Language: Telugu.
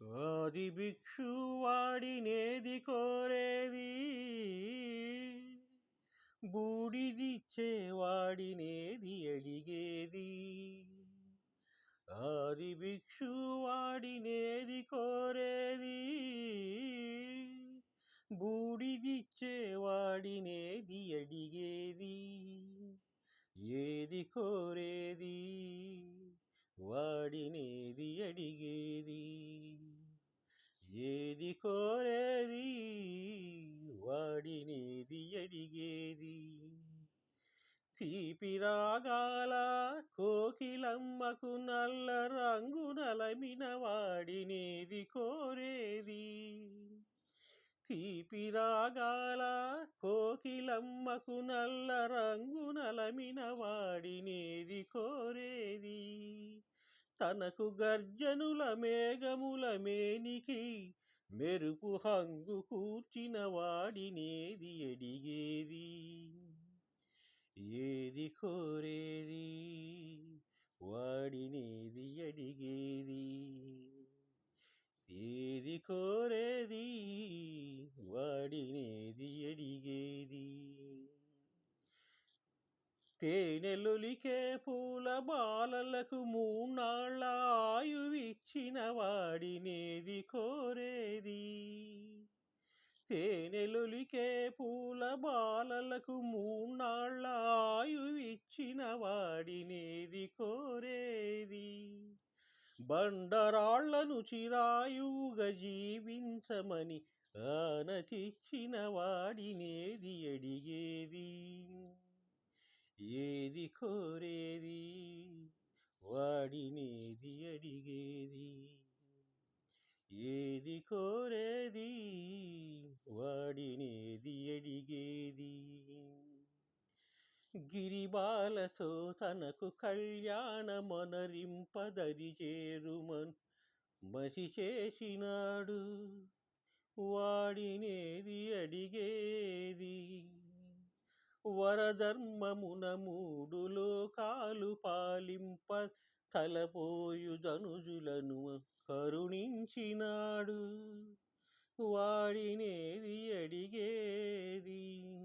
ఆది భిక్షు వాడినేది కోరేది, బూడిదిచ్చేవాడినేది అడిగేది. ఆది భిక్షు వాడినేది కోరేది, బూడిదిచ్చేవాడినేది అడిగేది. ఏది కోరేది వాడినేది అడిగేది. ఏది కోరేది వాడినేది అడిగేది. తీపి రాగాల కోకిలమ్మకు నల్ల రంగు నలమిన వాడినేది కోరేది. తీపి రాగాల కోకిలమ్మకు నల్ల రంగు నలమిన వాడినేది కోరేది. తనకు గర్జనుల మేఘముల మేనికి మెరుపు హంగు కూర్చిన వాడినేది అడిగేది. ఏది కోరేది వాడినేది అడిగేది. ఏది కోరేది వాడినేది అడిగేది. తేనెలొలికే పూల బాలలకు మూన్నాళ్ళ ఆయువిచ్చిన వాడినేది కోరేది. తేనెలొలికే పూల బాలలకు మూన్నాళ్ళ ఆయువిచ్చిన వాడినేది కోరేది. బండరాళ్లను చిరాయువుగా జీవించమని ఆనతిచ్చిన వాడినేది అడిగేది. ఏది కోరేది వాడినేది అడిగేది. ఏది కోరేది వాడినేది అడిగేది. గిరిబాలతో తనకు కళ్యాణమొనరింపదరి చేరుమన్ మసి చేసినాడు వాడినేది అడిగేది. వరధర్మమున మూడు లోకాలు పాలింప తలపోయు ధనుజులను కరుణించినాడు వాడినేది అడిగేది.